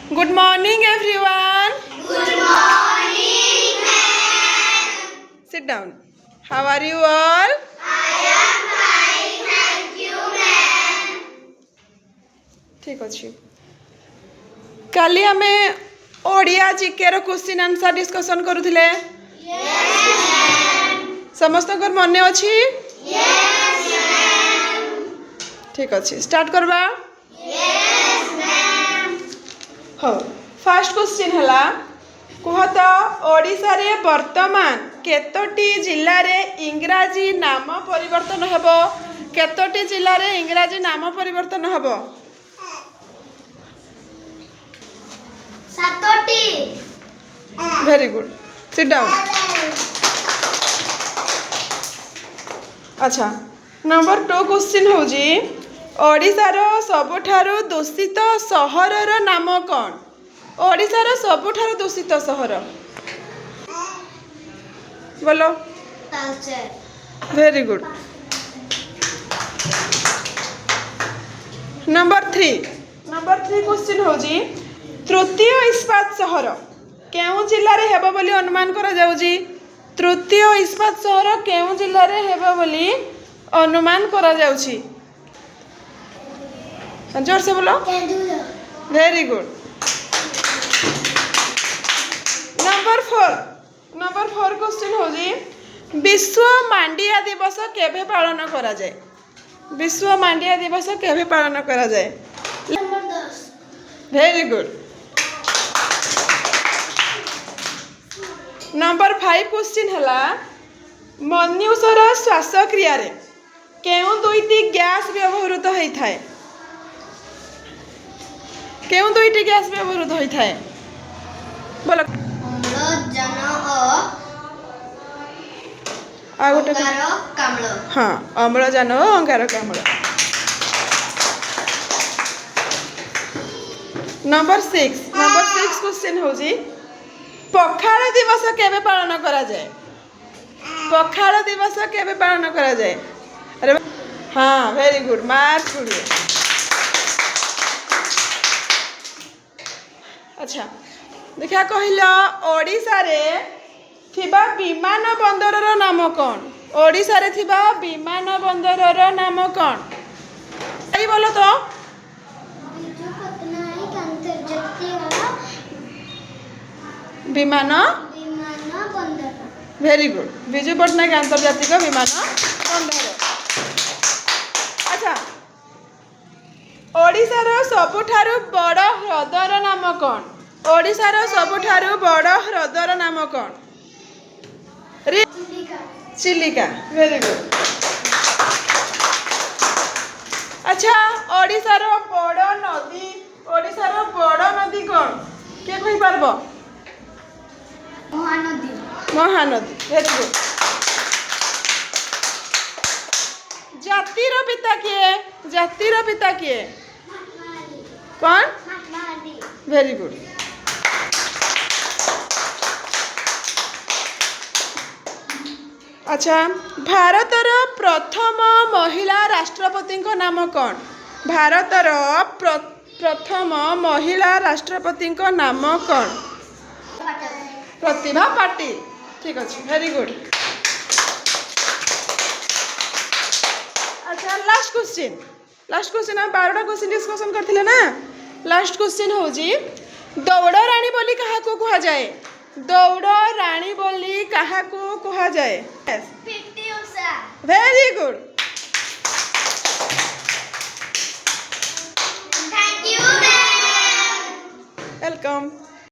Good morning, everyone. Good morning, ma'am. Sit down. How are you all? I am fine, thank you, ma'am. ठीक अच्छे काली आमे Odia GK रो question answer discussion करूथिले Yes, ma'am. समस्त को मने अछि Yes, ma'am. ठीक अच्छे स्टार्ट करबा Yes, ma'am. हो फर्स्ट क्वेश्चन हला कहत ओडिसा रे वर्तमान केतोटी जिल्ला रे इंग्राजी नाम परिवर्तन हबो केतोटी जिल्ला रे इंग्राजी नाम परिवर्तन हबो Satoti. Very good sit down अच्छा नंबर 2 क्वेश्चन होजी ओडिसा रो सबठारो दूषित सहर रो नाम कोन ओडिसा रो सबठारो दूषित सहर बोलो Culture. Very good number 3 question होजी तृतीय इस्पात सहर केउ जिल्ला रे हेबो बोली अनुमान करा जाउजी तृतीय इस्पात सहर केउ जिल्ला रे हेबो बोली अनुमान करा जाउची जोर से बोलो Kendula. Very good number 4 question होजी विश्व मांडिया दिवस केभे पालन करा जाए विश्व मांडिया दिवस केभे पालन करा जाए Number 10. Very good number 5 question हला मनुष्यर श्वासक्रिया रे केउ दुईटी गैस व्यवहृत होई थाए केउ दुईटी गैस व्यवहृत होई थाए बोलो अम्लजान आ गोटे अंगारकाम्ल. हाँ अम्लजान और अंगारकाम्ल नंबर 6 क्वेश्चन होजी पखाल दिवस केबे पालन करा जाए पखाल दिवस केबे पालन करा जाए अरे हाँ वेरी गुड मार्क गुडिए अच्छा देखा कहला ओडिसा रे थिबा विमान बंदर रो नाम कोन ओडिसा रे थिबा विमान बंदर रो नाम कोन सही बोलो तो बिजू पटनायक अंतर्जातीय विमान बंदर. वेरी गुड विजु पट्टनायक आंतर्जातिक विमान बंदर अच्छा ओडिसा रो सबुठारु बड़ ह्रदर नाम कोन ओडिसा रो सबुठारु बड़ ह्रदर नाम कोन चिलिका वेरी गुड अच्छा ओडिसा रो बड़ नदी कोन के कहि पारबो महानदी वेरी गुड जातिर पिता किए कौन वेरी गुड अच्छा भारतर प्रथम महिला राष्ट्रपति नाम कौन भारतर प्रथम महिला राष्ट्रपति नाम कौन प्रतिभा पाटिल ठीक अच्छे वेरी गुड अच्छा लास्ट क्वेश्चन हम 12टा क्वेश्चन डिस्कशन करथिले ना लास्ट क्वेश्चन होजी दौड़ रानी बोली कहा को कहा जाए दौड़ रानी बोली कहा को कहा जाए PT Usha. Very good Thank you, ma'am. Welcome